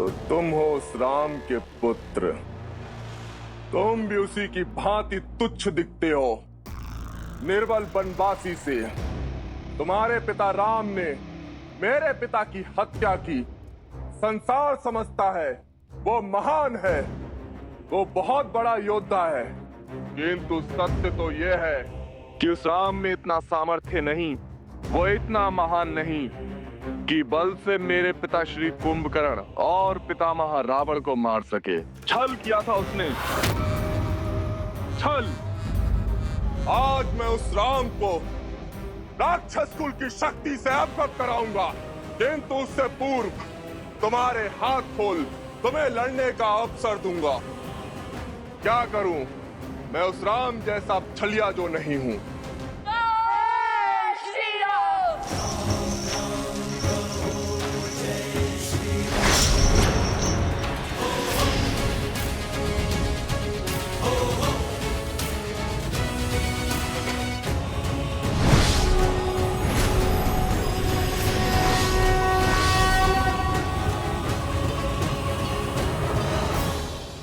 तो तुम हो उस राम के पुत्र। तुम भी उसी की भांति तुच्छ दिखते हो। निर्बल बनवासी से तुम्हारे पिता राम ने मेरे पिता की हत्या की। संसार समझता है वो महान है, वो बहुत बड़ा योद्धा है, किंतु सत्य तो ये है कि उस राम में इतना सामर्थ्य नहीं, वो इतना महान नहीं कि बल से मेरे पिता श्री कुंभकर्ण और पितामह रावण को मार सके। छल किया था उसने, छल। आज मैं उस राम को राक्षस कुल की शक्ति से अवगत कराऊंगा, किंतु उससे पूर्व तुम्हारे हाथ खोल तुम्हें लड़ने का अवसर दूंगा। क्या करूं, मैं उस राम जैसा छलिया जो नहीं हूं।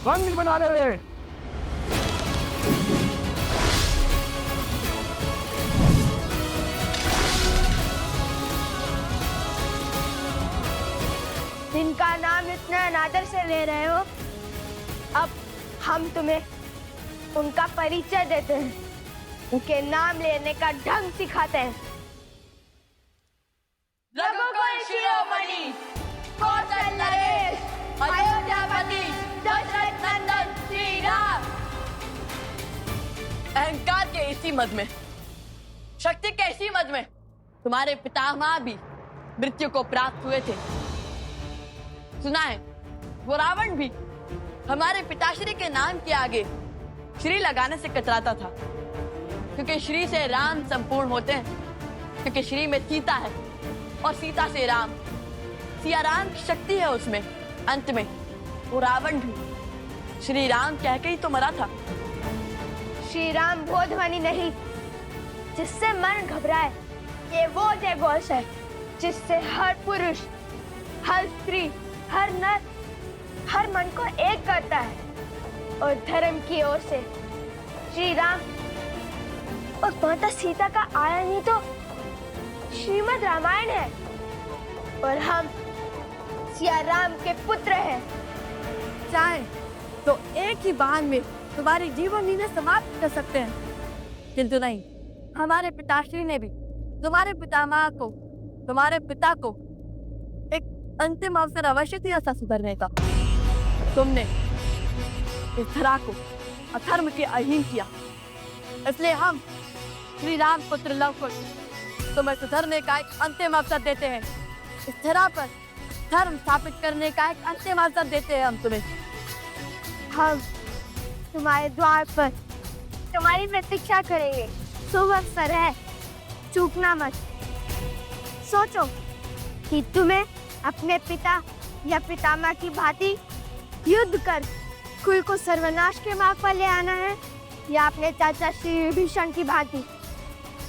रंग बना रहे। जिनका नाम इतने अनादर से ले रहे हो, अब हम तुम्हें उनका परिचय देते हैं, उनके नाम लेने का ढंग सिखाते हैं। रघुकुल शिरोमणि, कौशल नरेश, अयोध्यापति, दशरथ नंदन श्री राम। अहंकार के इसी मद में, शक्ति के इसी मद में तुम्हारे पितामह भी मृत्यु को प्राप्त हुए थे। सुना है वो रावण भी हमारे पिताश्री के नाम के आगे श्री लगाने से कतराता था, क्योंकि श्री से राम संपूर्ण होते हैं, क्योंकि श्री में सीता है और सीता से राम, सिया राम की शक्ति है उसमें। अंत में वो रावण भी श्री राम कह के ही तो मरा था। श्री राम वो ध्वनि नहीं जिससे मन घबराए, ये वो जयघोष है जिससे हर पुरुष, हर स्त्री, हर नर, हर मन को एक करता है। और धर्म की ओर से श्री राम और माता सीता का आयन ही तो श्रीमद् रामायण है, और हम सिया राम के पुत्र हैं। चाहे तो एक ही बाण में तुम्हारी जीवन लीला समाप्त कर सकते हैं, किंतु नहीं, हमारे पिताश्री ने भी तुम्हारे पितामह को, तुम्हारे पिता को एक अंतिम अवसर अवश्य दिया था सुधरने का। तुमने इस धरा को अधर्म के अधीन किया, इसलिए हम श्री राम पुत्र लव कुश तुम्हें सुधरने का एक अंतिम अवसर देते हैं। इस धरा पर धर्म स्थापित करने का एक अंतिम अवसर देते हैं हम तुम्हें। हम तुम्हारे द्वार पर तुम्हारी प्रतीक्षा करेंगे। शुभ अवसर है, चूकना मत। सोचो कि तुम्हें अपने पिता या पितामह की भांति युद्ध कर कुल को सर्वनाश के मार्ग पर ले आना है, या अपने चाचा श्री विभीषण की भांति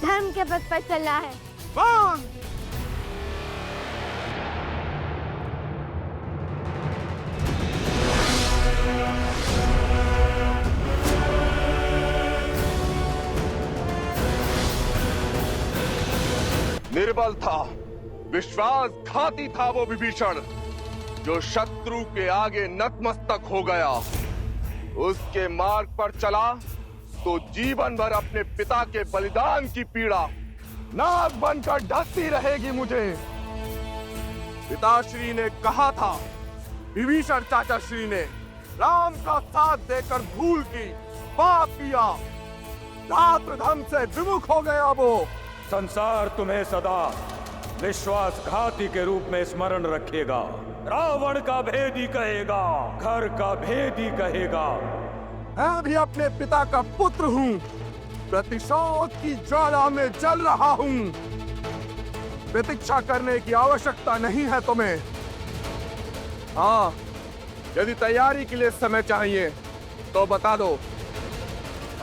धर्म के पथ पर चलना है। निर्बल था, विश्वासघाती था वो विभीषण, जो शत्रु के आगे नतमस्तक हो गया। उसके मार्ग पर चला तो जीवन भर अपने पिता के बलिदान की पीड़ा नाग बनकर ढकती रहेगी मुझे। पिताश्री ने कहा था, विभीषण चाचा श्री ने राम का साथ देकर भूल की, पाप किया, रात्रधम से विमुख हो गया वो। संसार तुम्हें सदा विश्वासघाती के रूप में स्मरण रखेगा। रावण का भेदी कहेगा, घर का भेदी कहेगा। मैं भी अपने पिता का पुत्र हूँ, प्रतिशोध की ज्वाला में जल रहा हूँ। प्रतीक्षा करने की आवश्यकता नहीं है तुम्हें। हाँ, यदि तैयारी के लिए समय चाहिए तो बता दो।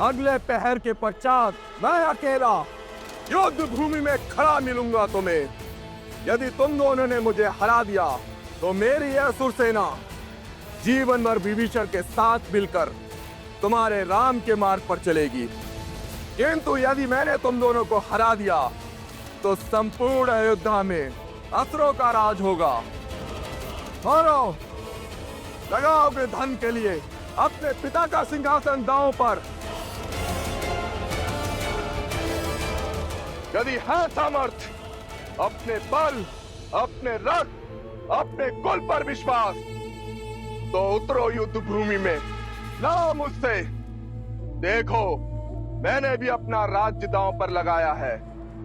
अगले पहर के पश्चात मैं अकेला युद्ध भूमि में खड़ा मिलूंगा तुम्हें। यदि तुम दोनों ने मुझे हरा दिया तो मेरी यह असुर सेना जीवन भर विभीषण के साथ मिलकर तुम्हारे राम के मार्ग पर चलेगी। किंतु यदि मैंने तुम दोनों को हरा दिया तो संपूर्ण अयोध्या में असुरों का राज होगा। और लगाओ अपने धन के लिए अपने पिता का सिंहासन दांव पर। यदि है सामर्थ्य, अपने बल, अपने रथ, अपने कुल पर विश्वास, तो उतरो युद्ध भूमि में, ना मुझसे। देखो, मैंने भी अपना राज्य दांव पर लगाया है,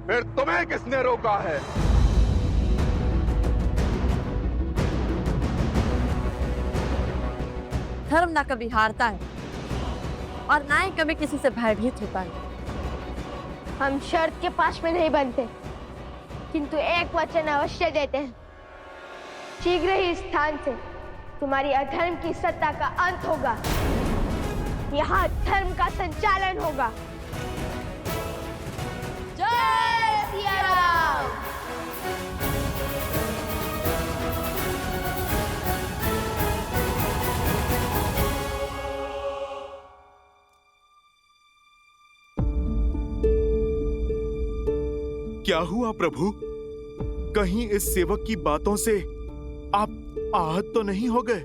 फिर तुम्हें किसने रोका है? धर्म ना कभी हारता है और ना ही कभी किसी से भयभीत होता है। हम शर्त के पास में नहीं बनते, किंतु एक वचन अवश्य देते हैं। शीघ्र ही इस स्थान से तुम्हारी अधर्म की सत्ता का अंत होगा। यहाँ धर्म का संचालन होगा। जय सिया राम। क्या हुआ प्रभु? कहीं इस सेवक की बातों से आप आहत तो नहीं हो गए?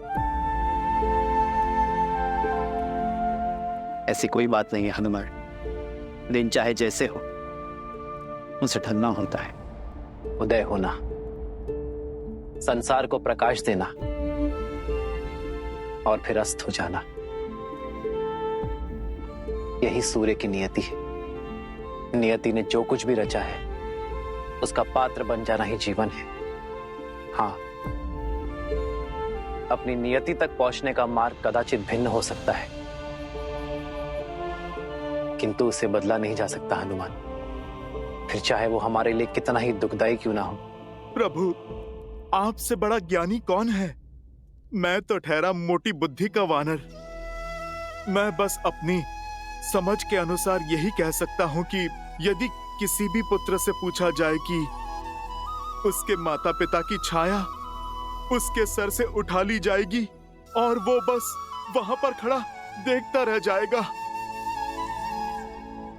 ऐसी कोई बात नहीं है हनुमान। दिन चाहे जैसे हो, उसे ढलना होता है। उदय होना, संसार को प्रकाश देना और फिर अस्त हो जाना, यही सूर्य की नियति है। नियति ने जो कुछ भी रचा है उसका पात्र बन जाना ही जीवन है। हाँ, अपनी नियति तक पहुंचने का मार्ग कदाचित भिन्न हो सकता है, किंतु उसे बदला नहीं जा सकता हनुमान, फिर चाहे वो हमारे लिए कितना ही दुखदाई क्यों ना हो। प्रभु, आपसे बड़ा ज्ञानी कौन है? मैं तो ठहरा मोटी बुद्धि का वानर। मैं बस अपनी समझ के अनुसार यही कह सकता हूँ कि यदि किसी भी पुत्र से पूछा जाए कि उसके माता पिता की छाया उसके सर से उठा ली जाएगी और वो बस वहां पर खड़ा देखता रह जाएगा,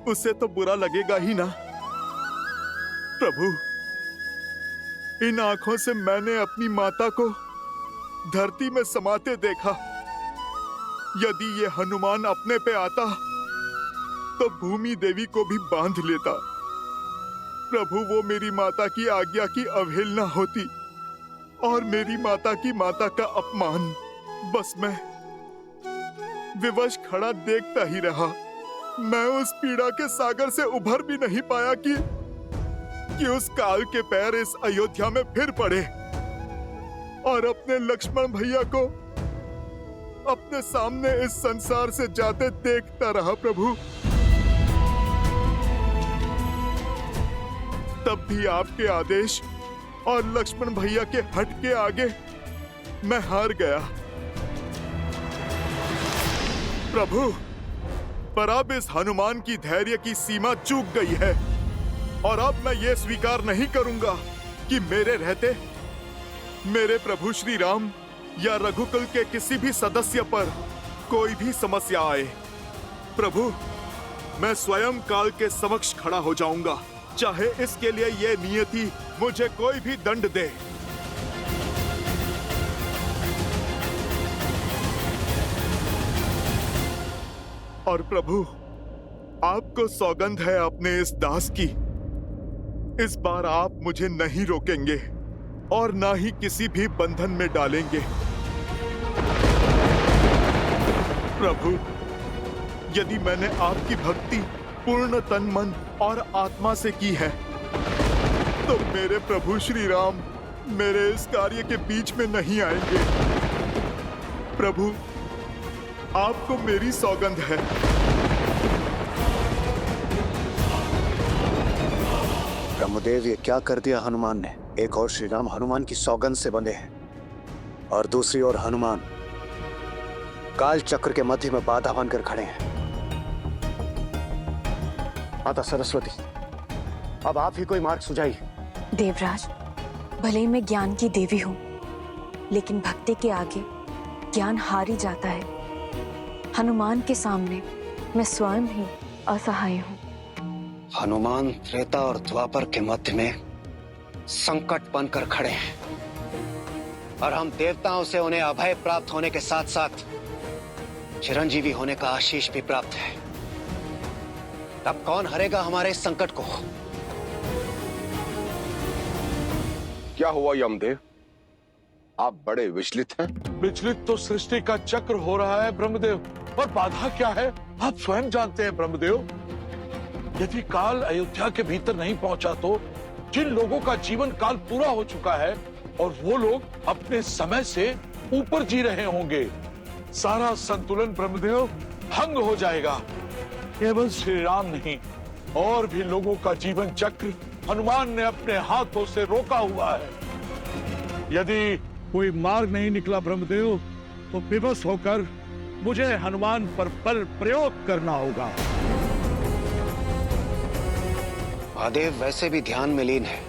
उसे तो बुरा लगेगा ही ना। प्रभु, इन आंखों से मैंने अपनी माता को धरती में समाते देखा। यदि ये हनुमान अपने पे आता तो भूमि देवी को भी बांध लेता। प्रभु, वो मेरी माता की आज्ञा की अवहेलना होती और मेरी माता की माता का अपमान। बस मैं विवश खड़ा देखता ही रहा। मैं उस पीड़ा के सागर से उभर भी नहीं पाया कि उस काल के पैर इस अयोध्या में फिर पड़े और अपने लक्ष्मण भैया को अपने सामने इस संसार से जाते देखता रहा। प्रभु, तब भी आपके आदेश और लक्ष्मण भैया के हट के आगे मैं हार गया। प्रभु, पर अब इस हनुमान की धैर्य की सीमा चूक गई है और अब मैं ये स्वीकार नहीं करूंगा कि मेरे रहते मेरे प्रभु श्री राम या रघुकुल के किसी भी सदस्य पर कोई भी समस्या आए। प्रभु, मैं स्वयं काल के समक्ष खड़ा हो जाऊंगा, चाहे इसके लिए ये नियति मुझे कोई भी दंड दे। और प्रभु, आपको सौगंध है अपने इस दास की, इस बार आप मुझे नहीं रोकेंगे और ना ही किसी भी बंधन में डालेंगे। प्रभु, यदि मैंने आपकी भक्ति पूर्ण तन मन और आत्मा से की है तो मेरे प्रभु श्री राम मेरे इस कार्य के बीच में नहीं आएंगे। प्रभु, आपको मेरी सौगंध है। ब्रह्मदेव, ये क्या कर दिया हनुमान ने? एक और श्री राम हनुमान की सौगंध से बंधे हैं और दूसरी ओर हनुमान काल चक्र के मध्य में बाधा बनकर खड़े हैं। माता सरस्वती, अब आप ही कोई मार्ग सुझाइए। देवराज, भले ही मैं ज्ञान की देवी हूँ, लेकिन भक्ति के आगे ज्ञान हार ही जाता है। हनुमान के सामने मैं स्वयं ही असहाय हूँ। हनुमान त्रेता और द्वापर के मध्य में संकट बनकर खड़े हैं और हम देवताओं से उन्हें अभय प्राप्त होने के साथ साथ चिरंजीवी होने का आशीष भी प्राप्त है। तब कौन हरेगा हमारे इस संकट को? क्या हुआ यमदेव? आप बड़े विचलित हैं। विचलित तो सृष्टि का चक्र हो रहा है ब्रह्मदेव, और बाधा क्या है आप स्वयं जानते हैं ब्रह्मदेव। यदि काल अयोध्या के भीतर नहीं पहुंचा तो जिन लोगों का जीवन काल पूरा हो चुका है और वो लोग अपने समय से ऊपर जी रहे होंगे, सारा संतुलन ब्रह्मदेव भंग हो जाएगा। केवल श्री राम नहीं, और भी लोगों का जीवन चक्र हनुमान ने अपने हाथों से रोका हुआ है। यदि कोई मार्ग नहीं निकला ब्रह्मदेव, तो विवश होकर मुझे हनुमान पर बल प्रयोग करना होगा। महादेव वैसे भी ध्यान में लीन है,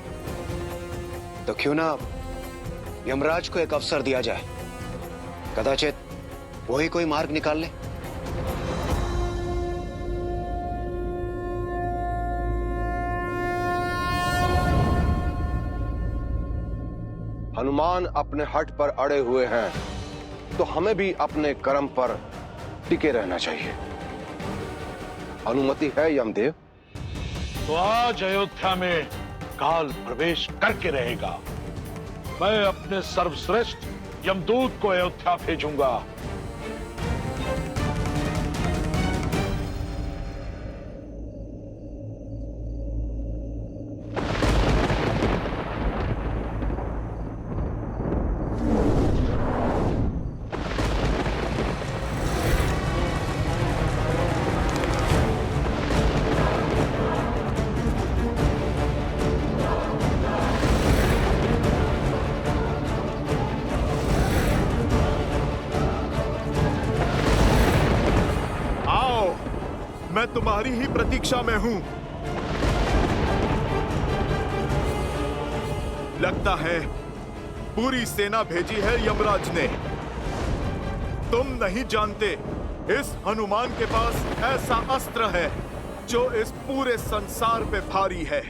तो क्यों ना यमराज को एक अवसर दिया जाए, कदाचित वही कोई मार्ग निकाल ले। हनुमान अपने हट पर अड़े हुए हैं, तो हमें भी अपने कर्म पर टिके रहना चाहिए। अनुमति है यमदेव? तो आज अयोध्या में काल प्रवेश करके रहेगा। मैं अपने सर्वश्रेष्ठ यमदूत को अयोध्या भेजूंगा। मैं तुम्हारी ही प्रतीक्षा में हूं। लगता है पूरी सेना भेजी है यमराज ने। तुम नहीं जानते, इस हनुमान के पास ऐसा अस्त्र है जो इस पूरे संसार पे भारी है।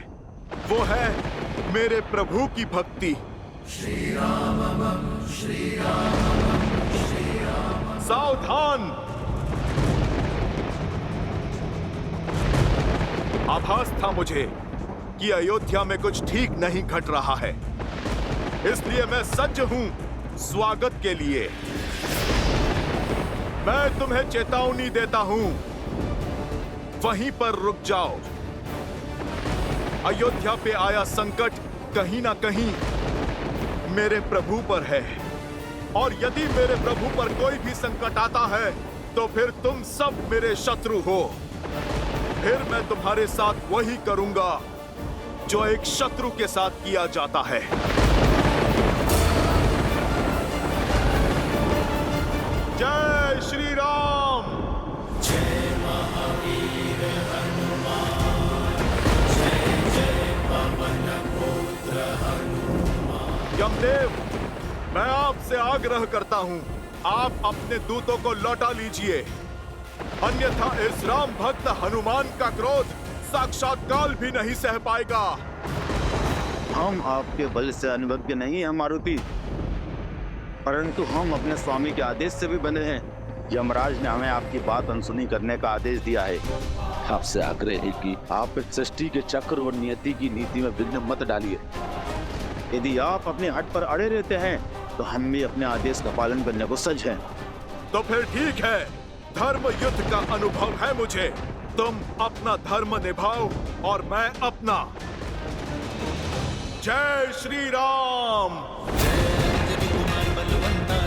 वो है मेरे प्रभु की भक्ति। श्री रामम श्री रामम श्री रामम। सावधान! आभास था मुझे कि अयोध्या में कुछ ठीक नहीं घट रहा है, इसलिए मैं सज्ज हूं स्वागत के लिए। मैं तुम्हें चेतावनी देता हूं, वहीं पर रुक जाओ। अयोध्या पे आया संकट कहीं ना कहीं मेरे प्रभु पर है, और यदि मेरे प्रभु पर कोई भी संकट आता है तो फिर तुम सब मेरे शत्रु हो। फिर मैं तुम्हारे साथ वही करूंगा जो एक शत्रु के साथ किया जाता है। जय श्री राम। जय महावीर हनुमान। जय जय पवन पुत्र हनुमान। यमदेव, मैं आपसे आग्रह करता हूं, आप अपने दूतों को लौटा लीजिए, अन्यथा इस राम भक्त हनुमान का क्रोध साक्षात काल भी नहीं सह पाएगा। हम आपके बल से अनुभज्ञ नहीं हैं मारुति, परंतु हम अपने स्वामी के आदेश से भी बंधे हैं। यमराज ने हमें आपकी बात अनसुनी करने का आदेश दिया है। आपसे आग्रह है कि आप इस सृष्टि के चक्र और नियति की नीति में विघ्न मत डालिए। यदि आप अपने हट पर अड़े रहते हैं तो हम भी अपने आदेश का पालन करने को सज्ज हैं। तो फिर ठीक है, धर्म युद्ध का अनुभव है मुझे। तुम अपना धर्म निभाओ और मैं अपना। जय श्री राम।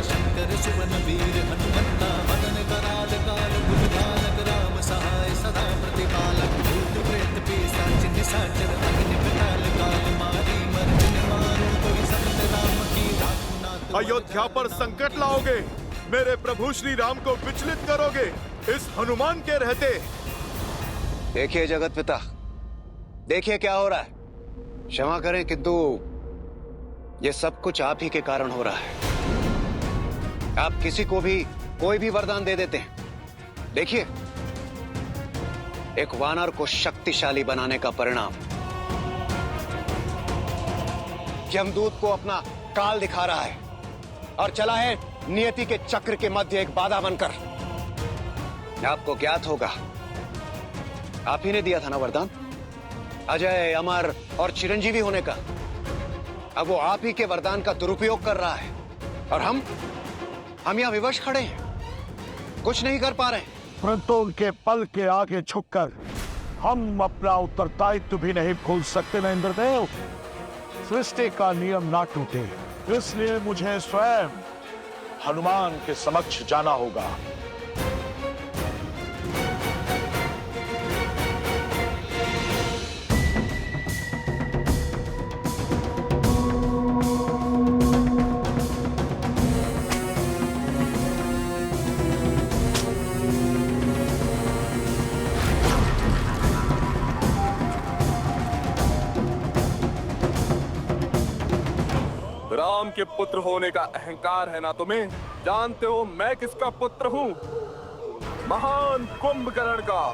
शंकर सुवन वीर हनुमन्ना मदन कराल काल बुद्धानक राम सहाय सदा प्रतिपालक भूत प्रेत पिशाच निशाचर अग्नि विकराल काल मारी मर्दिन मारो कोई संत राम की राखुनाथ। अयोध्या पर संकट लाओगे, मेरे प्रभु श्री राम को विचलित करोगे इस हनुमान के रहते। देखिए जगत पिता, देखिए क्या हो रहा है। क्षमा करें, किंतु ये सब कुछ आप ही के कारण हो रहा है। आप किसी को भी कोई भी वरदान दे देते हैं। देखिए, एक वानर को शक्तिशाली बनाने का परिणाम यमदूत को अपना काल दिखा रहा है और चला है नियति के चक्र के मध्य एक बाधा बनकर। आपको ज्ञात होगा, आप ही ने दिया था ना वरदान अजय, अमर और चिरंजीवी होने का। अब वो आप ही के वरदान का दुरुपयोग कर रहा है और हम यहां विवश खड़े हैं, कुछ नहीं कर पा रहे। परंतु उनके पल के आगे झुककर हम अपना उत्तरदायित्व भी नहीं भूल सकते न इंद्रदेव। सृष्टि का नियम ना टूटे, इसलिए मुझे स्वयं हनुमान के समक्ष जाना होगा। राम के पुत्र होने का अहंकार है ना तुम्हें? जानते हो मैं किसका पुत्र हूँ? महान कुंभकर्ण का।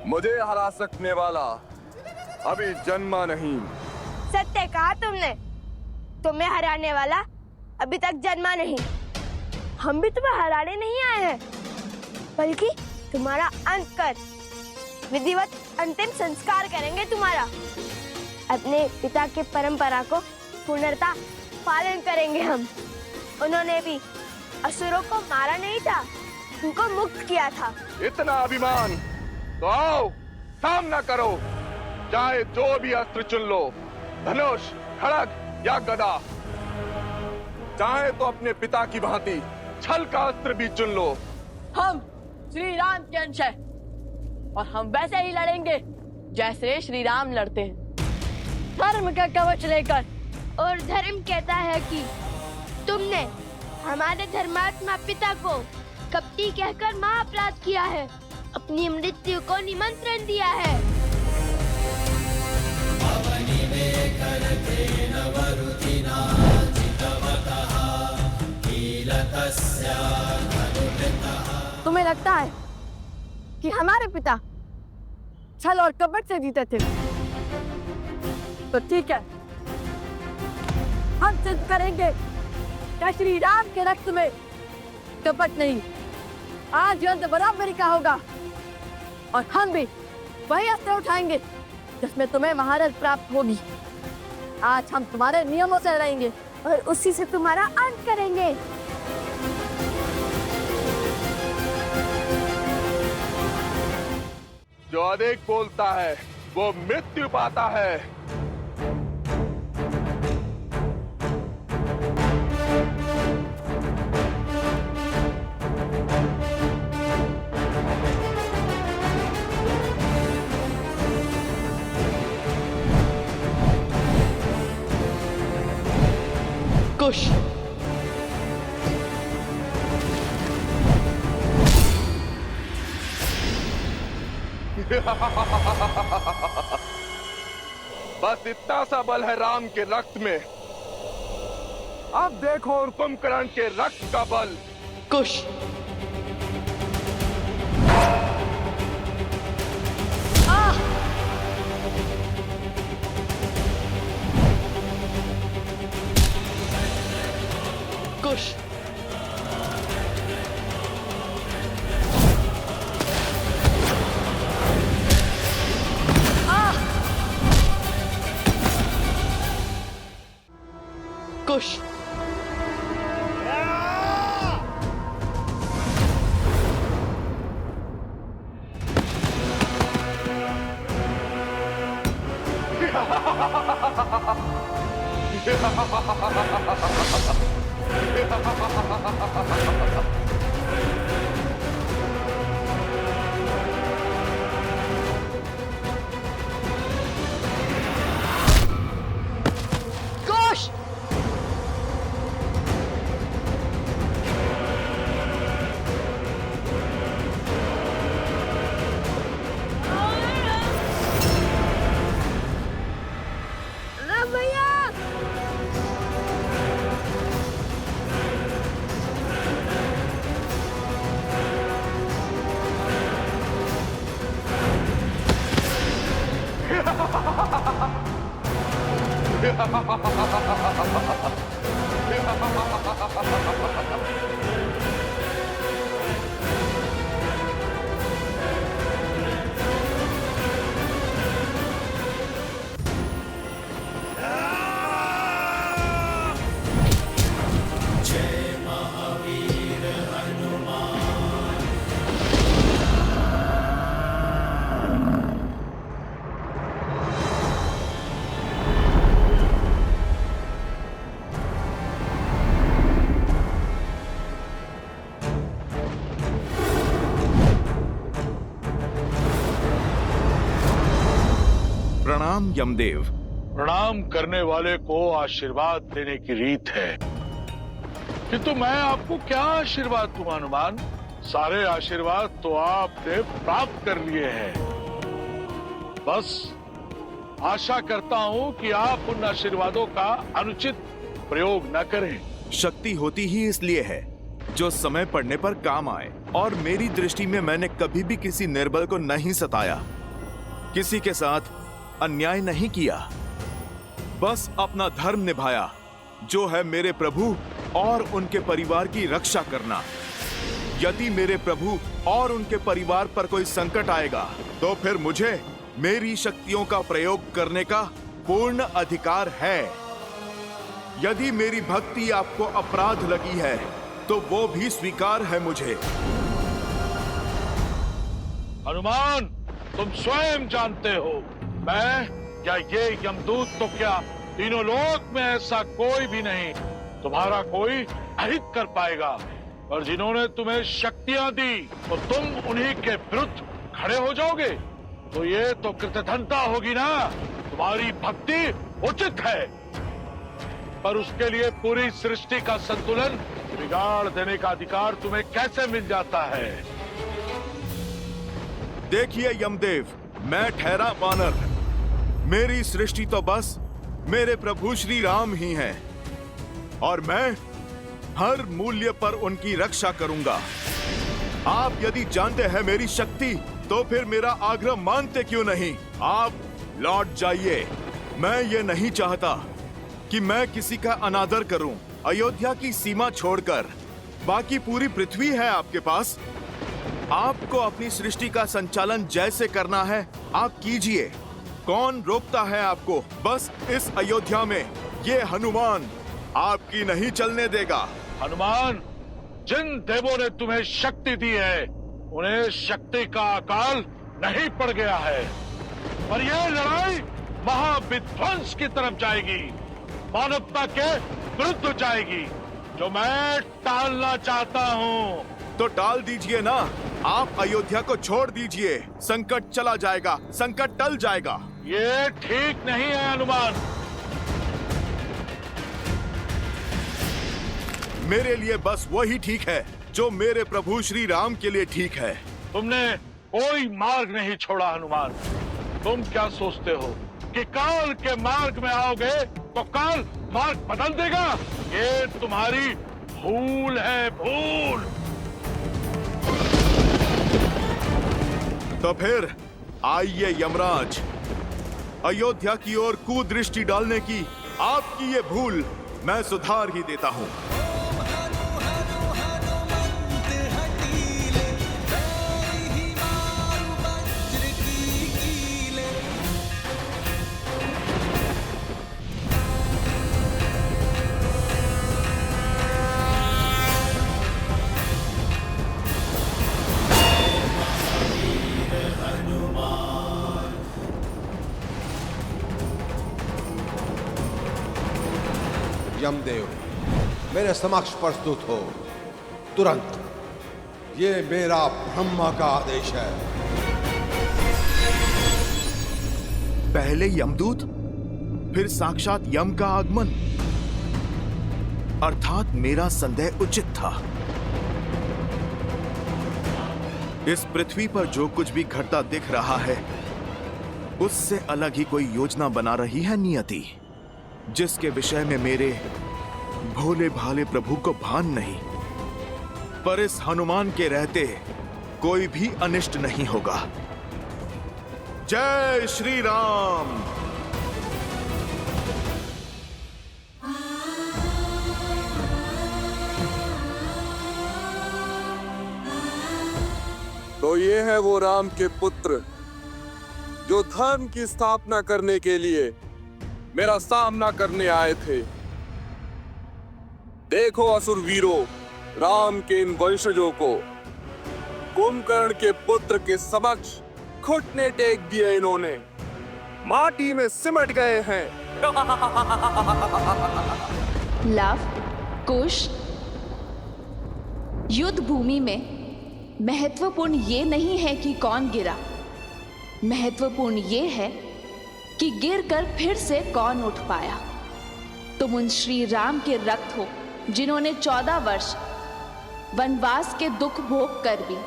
मुझे हरा सकने वाला अभी जन्मा नहीं। सत्य कहा तुमने, तुम्हें हराने वाला अभी तक जन्मा नहीं। हम भी तुम्हें हराने नहीं आए हैं, बल्कि तुम्हारा अंत कर विधिवत अंतिम संस्कार करेंगे तुम्हारा। अपने पिता के परंपरा को पूर्णता पालन करेंगे हम। उन्होंने भी असुरों को मारा नहीं था, उनको मुक्त किया था। इतना अभिमान तो आओ सामना करो, चाहे जो भी अस्त्र चुन लो, धनुष, खड़ग या गदा। चाहे तो अपने पिता की भांति छल का अस्त्र भी चुन लो। हम श्री राम के अंश हैं और हम वैसे ही लड़ेंगे जैसे श्री राम लड़ते हैं, धर्म का कवच लेकर। और धर्म कहता है कि तुमने हमारे धर्मात्मा पिता को कपटी कहकर महाअपराध किया है, अपनी मृत्यु को निमंत्रण दिया है। तुम्हें लगता है कि हमारे पिता छल और कपट से जीते थे? तो ठीक है, हम सिद्ध करेंगे कि श्री राम के रक्त में कपट नहीं। आज युद्ध बराबरी का होगा और हम भी वही अस्त्र उठाएंगे जिसमें तुम्हें महारत प्राप्त होगी। आज हम तुम्हारे नियमों से लड़ेंगे और उसी से तुम्हारा अंत करेंगे। जो अधिक बोलता है वो मृत्यु पाता है। कुश बस इतना सा बल है राम के रक्त में। अब देखो और कुंभकर्ण के रक्त का बल। कुश कुश कुश कुश राम भैया प्रणाम यमदेव। प्रणाम करने वाले को आशीर्वाद देने की रीत है, किंतु मैं आपको क्या आशीर्वाद दूं हनुमान? सारे आशीर्वाद तो आपने प्राप्त कर लिए हैं। बस आशा करता हूं कि आप उन आशीर्वादों का अनुचित प्रयोग न करें। शक्ति होती ही इसलिए है जो समय पड़ने पर काम आए, और मेरी दृष्टि में मैंने कभी भी किसी निर्बल को नहीं सताया, किसी के साथ अन्याय नहीं किया, बस अपना धर्म निभाया, जो है मेरे प्रभु और उनके परिवार की रक्षा करना। यदि मेरे प्रभु और उनके परिवार पर कोई संकट आएगा तो फिर मुझे मेरी शक्तियों का प्रयोग करने का पूर्ण अधिकार है। यदि मेरी भक्ति आपको अपराध लगी है तो वो भी स्वीकार है मुझे। हनुमान, तुम स्वयं जानते हो, मैं या ये यमदूत तो क्या, तीनों लोक में ऐसा कोई भी नहीं तुम्हारा कोई अहित कर पाएगा। और जिन्होंने तुम्हें शक्तियां दी तो तुम उन्हीं के विरुद्ध खड़े हो जाओगे, तो ये तो कृतघ्नता होगी ना। तुम्हारी भक्ति उचित है, पर उसके लिए पूरी सृष्टि का संतुलन बिगाड़ देने का अधिकार तुम्हें कैसे मिल जाता है? देखिए यमदेव, मैं ठहरा वानर, मेरी सृष्टि तो बस मेरे प्रभु श्री राम ही हैं, और मैं हर मूल्य पर उनकी रक्षा करूंगा। आप यदि जानते हैं मेरी शक्ति, तो फिर मेरा आग्रह मानते क्यों नहीं? आप लौट जाइए। मैं ये नहीं चाहता कि मैं किसी का अनादर करूं। अयोध्या की सीमा छोड़कर बाकी पूरी पृथ्वी है आपके पास। आपको अपनी सृष्टि का संचालन जैसे करना है आप कीजिए, कौन रोकता है आपको? बस इस अयोध्या में ये हनुमान आपकी नहीं चलने देगा। हनुमान, जिन देवों ने तुम्हें शक्ति दी है उन्हें शक्ति का अकाल नहीं पड़ गया है, पर यह लड़ाई महाविध्वंस की तरफ जाएगी, मानवता के विरुद्ध जाएगी, जो मैं टालना चाहता हूँ। तो टाल दीजिए ना, आप अयोध्या को छोड़ दीजिए, संकट चला जाएगा, संकट टल जाएगा। ये ठीक नहीं है हनुमान। मेरे लिए बस वही ठीक है जो मेरे प्रभु श्री राम के लिए ठीक है। तुमने कोई मार्ग नहीं छोड़ा हनुमान। तुम क्या सोचते हो कि काल के मार्ग में आओगे तो काल मार्ग बदल देगा? ये तुम्हारी भूल है, भूल। तो फिर आइए यमराज, अयोध्या की ओर कुदृष्टि डालने की आपकी ये भूल मैं सुधार ही देता हूँ। यमदेव, मेरे समक्ष प्रस्तुत हो तुरंत। ये मेरा ब्रह्मा का आदेश है। पहले यमदूत, फिर साक्षात यम का आगमन, अर्थात मेरा संदेह उचित था। इस पृथ्वी पर जो कुछ भी घटता दिख रहा है उससे अलग ही कोई योजना बना रही है नियति, जिसके विषय में मेरे भोले भाले प्रभु को भान नहीं। पर इस हनुमान के रहते कोई भी अनिष्ट नहीं होगा। जय श्री राम। तो ये है वो राम के पुत्र जो धर्म की स्थापना करने के लिए मेरा सामना करने आए थे। देखो असुर वीरों, राम के इन वंशजों को कुंभकर्ण के पुत्र के समक्ष घुटने टेक दिए, इन्होंने माटी में सिमट गए हैं। लव, कुश, युद्ध भूमि में महत्वपूर्ण ये नहीं है कि कौन गिरा, महत्वपूर्ण ये है कि गिरकर फिर से कौन उठ पाया। तुम उन श्री राम के रक्त हो जिन्होंने 14 वर्ष वनवास के दुख भोग कर भी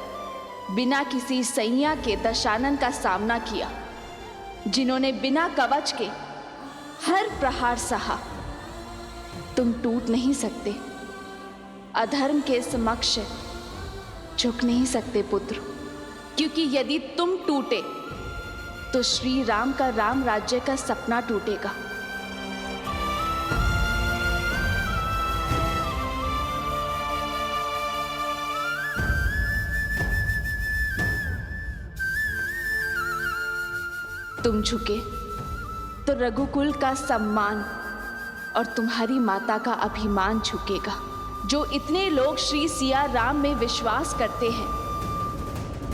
बिना किसी सैया के दशानन का सामना किया, जिन्होंने बिना कवच के हर प्रहार सहा। तुम टूट नहीं सकते, अधर्म के समक्ष झुक नहीं सकते पुत्र, क्योंकि यदि तुम टूटे तो श्री राम का राम राज्य का सपना टूटेगा। तुम झुके तो रघुकुल का सम्मान और तुम्हारी माता का अभिमान झुकेगा। जो इतने लोग श्री सिया राम में विश्वास करते हैं,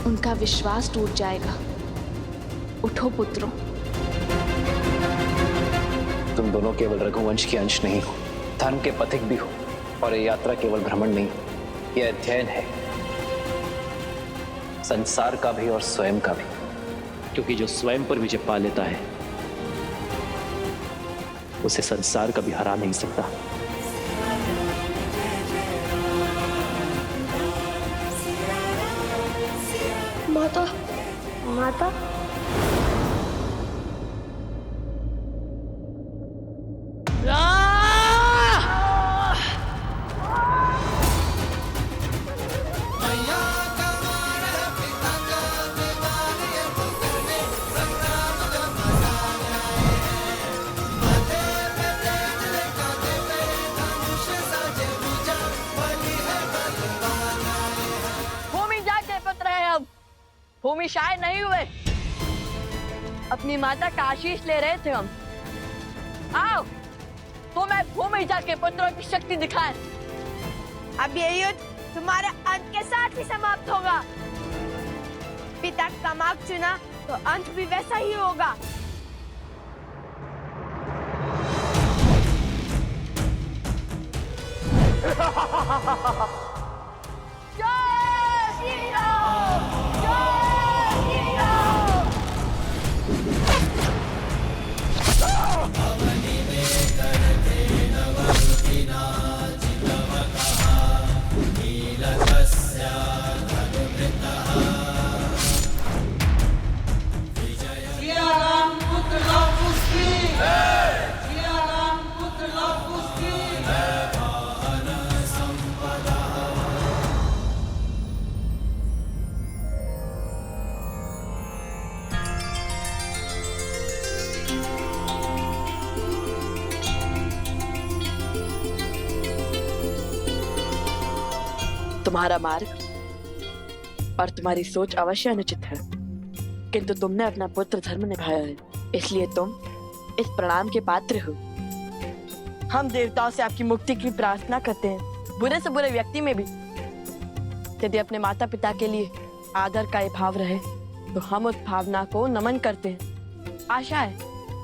उनका विश्वास टूट जाएगा। उठो पुत्रों। तुम दोनों केवल रघुवंश के अंश नहीं हो, धर्म के पथिक भी हो। और ये यात्रा केवल भ्रमण नहीं, यह अध्ययन है, संसार का भी और स्वयं का भी। क्योंकि जो स्वयं पर विजय पा लेता है, उसे संसार कभी हरा नहीं सकता। माता, माता, भूमि शायद नहीं हुए, अपनी माता का आशीष ले रहे थे हम। आओ तो मैं भूमि जाके पुत्रों की शक्ति दिखाए। अब ये युद्ध तुम्हारे अंत के साथ ही समाप्त होगा। पिता का मार्ग चुना तो अंत भी वैसा ही होगा। जय श्री राम, जय श्री राम। तुम्हारा मार्ग और तुम्हारी सोच अवश्य अनुचित है, किंतु तुमने अपना पुत्र धर्म निभाया है, इसलिए तुम इस प्रणाम के पात्र हो। हम देवताओं से आपकी मुक्ति की प्रार्थना करते हैं, बुरे से बुरे व्यक्ति में भी। यदि अपने माता पिता के लिए आदर का ये भाव रहे तो हम उस भावना को नमन करते हैं। आशा है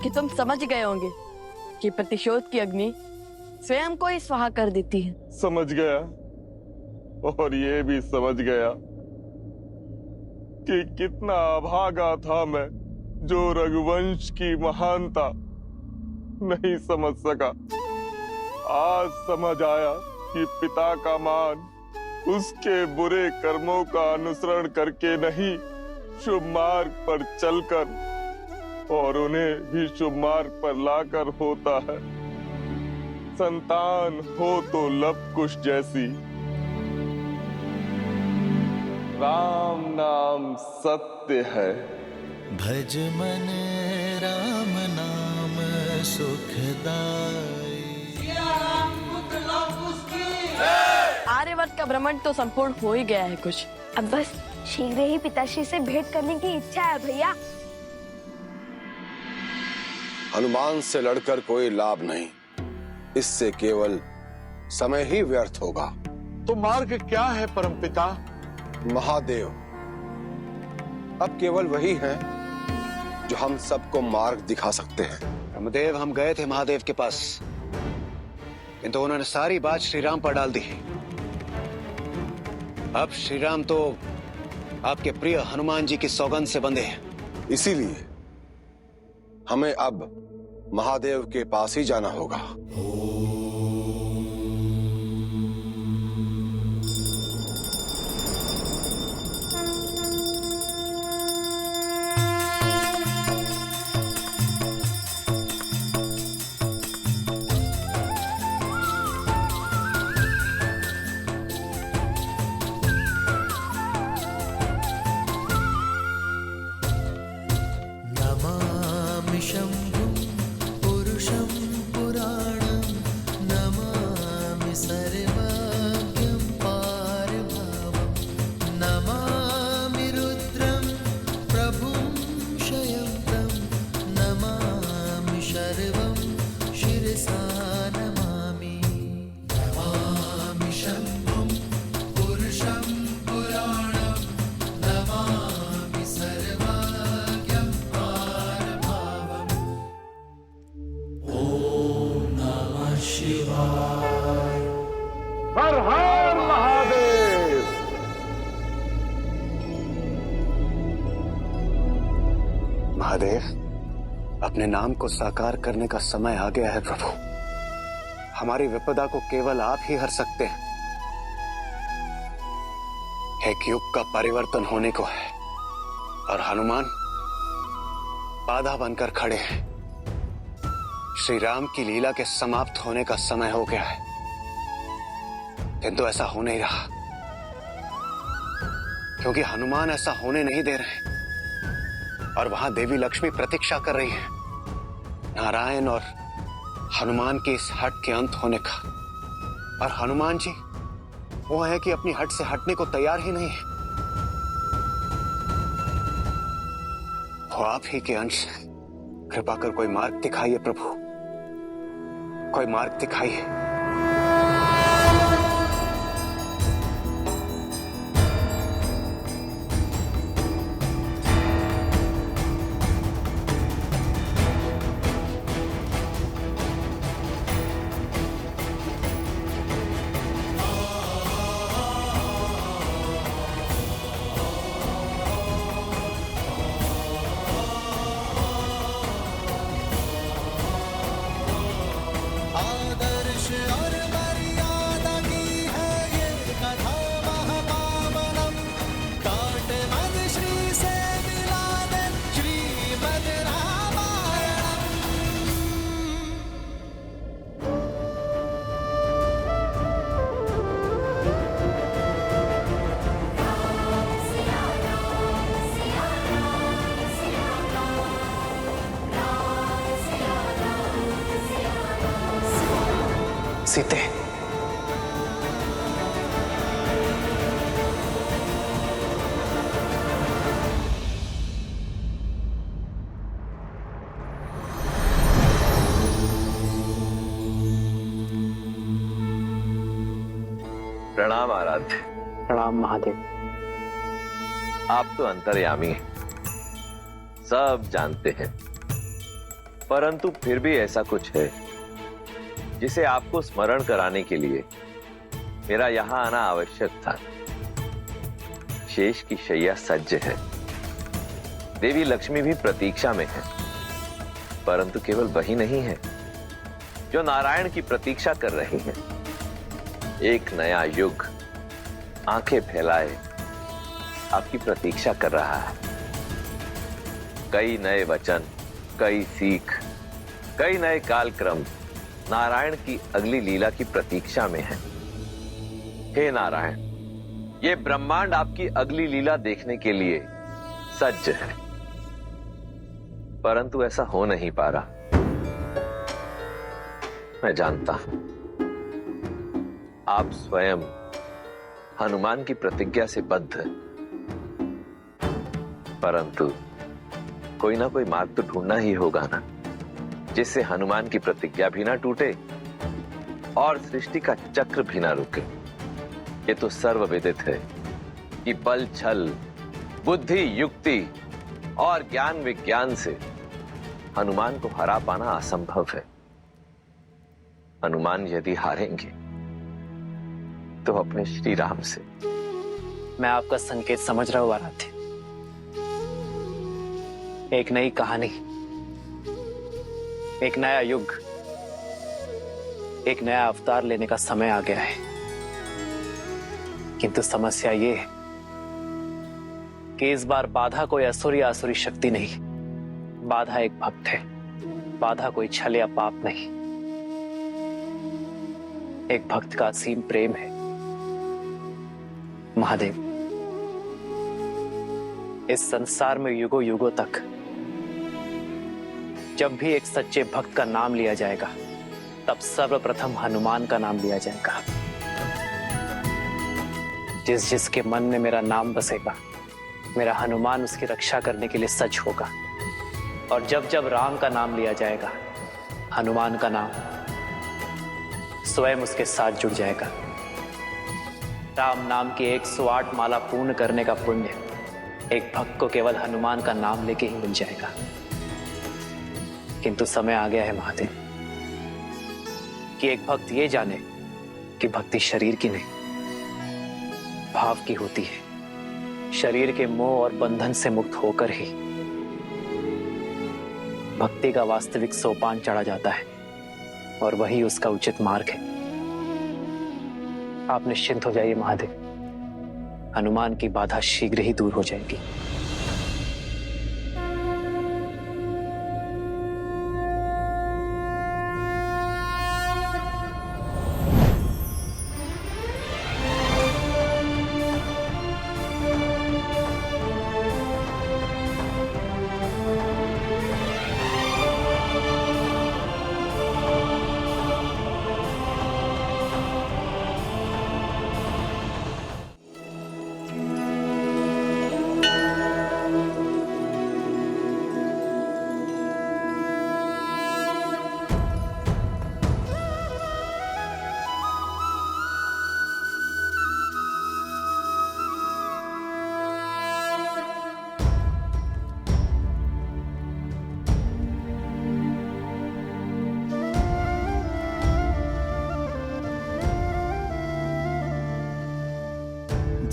कि तुम समझ गए होंगे कि प्रतिशोध की अग्नि स्वयं को ही स्वाहा कर देती है। समझ गया, और ये भी समझ गया कि कितना अभागा था मैं, जो रघुवंश की महानता नहीं समझ सका। आज समझ आया कि पिता का मान उसके बुरे कर्मों का अनुसरण करके नहीं, शुभ मार्ग पर चलकर और उन्हें भी शुभ मार्ग पर लाकर होता है। संतान हो तो लव कुश जैसी। राम नाम सत्य है। भज मन राम नाम सुखदाई। आर्यवर्त का भ्रमण तो संपूर्ण हो ही गया है कुछ। अब बस शीघ्र ही पिताश्री से भेंट करने की इच्छा है भैया। हनुमान से लड़कर कोई लाभ नहीं, इससे केवल समय ही व्यर्थ होगा। तो मार्ग क्या है परमपिता? महादेव अब केवल वही हैं जो हम सबको मार्ग दिखा सकते हैं। ब्रह्मदेव, हम गए थे महादेव के पास, किंतु उन्होंने सारी बात श्रीराम पर डाल दी। अब श्रीराम तो आपके प्रिय हनुमान जी की सौगंध से बंधे हैं। इसीलिए हमें अब महादेव के पास ही जाना होगा। शंभुं पुरुषं पुराणं नमामि सर्वज्ञं पारभावं नमामि रुद्रं प्रभुं शयन्तं नमामि शर्वं शिरसा नमामि नमामि शंभुं पुरुषं पुराणं नमामि सर्वज्ञं हर हर महादेव। महादेव, अपने नाम को साकार करने का समय आ गया है प्रभु। हमारी विपदा को केवल आप ही हर सकते हैं। एक युग का परिवर्तन होने को है और हनुमान बाधा बनकर खड़े हैं। श्री राम की लीला के समाप्त होने का समय हो गया है, किंतु ऐसा हो नहीं रहा, क्योंकि हनुमान ऐसा होने नहीं दे रहे और वहां देवी लक्ष्मी प्रतीक्षा कर रही है नारायण और हनुमान की इस हट के अंत होने का। और हनुमान जी वो है कि अपनी हट से हटने को तैयार ही नहीं है। वो आप ही के अंश हैं। कृपा कर कोई मार्ग दिखाइए प्रभु, कोई मार्ग दिखाइए। सीते, प्रणाम आराध्य। प्रणाम महादेव। आप तो अंतर्यामी हैं, सब जानते हैं, परंतु फिर भी ऐसा कुछ है जिसे आपको स्मरण कराने के लिए मेरा यहां आना आवश्यक था। शेष की शैया सज्ज है, देवी लक्ष्मी भी प्रतीक्षा में है, परंतु केवल वही नहीं है जो नारायण की प्रतीक्षा कर रही है। एक नया युग आंखें फैलाए आपकी प्रतीक्षा कर रहा है। कई नए वचन, कई सीख, कई नए कालक्रम नारायण की अगली लीला की प्रतीक्षा में है। हे नारायण, ये ब्रह्मांड आपकी अगली लीला देखने के लिए सज्ज है, परंतु ऐसा हो नहीं पा रहा। मैं जानता हूं आप स्वयं हनुमान की प्रतिज्ञा से बद्ध है, परंतु कोई ना कोई मार्ग तो ढूंढना ही होगा ना, जिससे हनुमान की प्रतिज्ञा भी ना टूटे और सृष्टि का चक्र भी ना रुके। ये तो सर्वविदित है कि बल, छल, बुद्धि, युक्ति और ज्ञान विज्ञान से हनुमान को हरा पाना असंभव है। हनुमान यदि हारेंगे तो अपने श्री राम से। मैं आपका संकेत समझ रहा हूं आराध्य। एक नई कहानी, एक नया युग, एक नया अवतार लेने का समय आ गया है। किंतु समस्या ये है कि इस बार बाधा कोई असुर या आसुरी शक्ति नहीं, बाधा एक भक्त है। बाधा कोई छल या पाप नहीं, एक भक्त का असीम प्रेम है। महादेव, इस संसार में युगों युगों तक जब भी एक सच्चे भक्त का नाम लिया जाएगा, तब सर्वप्रथम हनुमान का नाम लिया जाएगा। जिस जिसके मन में मेरा नाम बसेगा, मेरा हनुमान उसकी रक्षा करने के लिए सच होगा। और जब जब राम का नाम लिया जाएगा, हनुमान का नाम स्वयं उसके साथ जुड़ जाएगा। राम नाम की 108 माला पूर्ण करने का पुण्य एक भक्त को केवल हनुमान का नाम लेके ही मिल जाएगा। किंतु समय आ गया है महादेव कि एक भक्त ये जाने कि भक्ति शरीर की नहीं, भाव की होती है। शरीर के मोह और बंधन से मुक्त होकर ही भक्ति का वास्तविक सोपान चढ़ा जाता है, और वही उसका उचित मार्ग है। आप निश्चिंत हो जाइए महादेव, हनुमान की बाधा शीघ्र ही दूर हो जाएगी।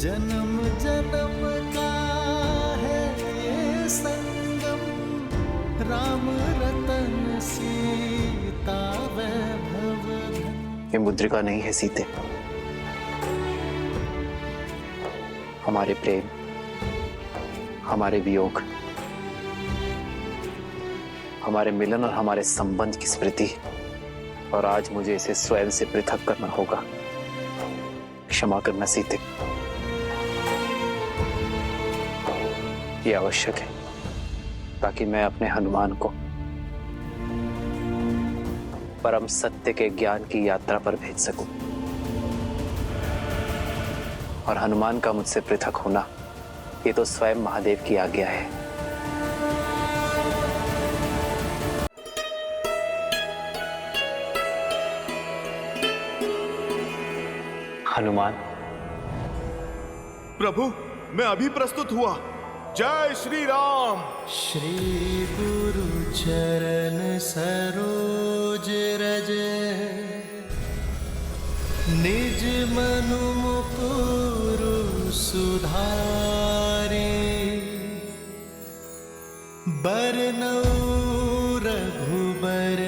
जन्म जन्म का है ये संगम, राम रतन सीता वैभव। ये मुद्रिका नहीं है सीते। हमारे प्रेम, हमारे वियोग, हमारे मिलन और हमारे संबंध की स्मृति, और आज मुझे इसे स्वयं से पृथक करना होगा। क्षमा करना सीते, ये आवश्यक है ताकि मैं अपने हनुमान को परम सत्य के ज्ञान की यात्रा पर भेज सकूं। और हनुमान का मुझसे पृथक होना, ये तो स्वयं महादेव की आज्ञा है। हनुमान। प्रभु, मैं अभी प्रस्तुत हुआ। जय श्री राम। श्री गुरु चरण सरोज रज, निज मनु मुकुरु सुधारे। बरनउँ रघुबर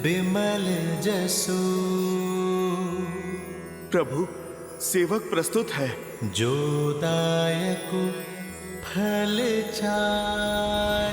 बिमल जसु। प्रभु, सेवक प्रस्तुत है। जो दायक फल चारि,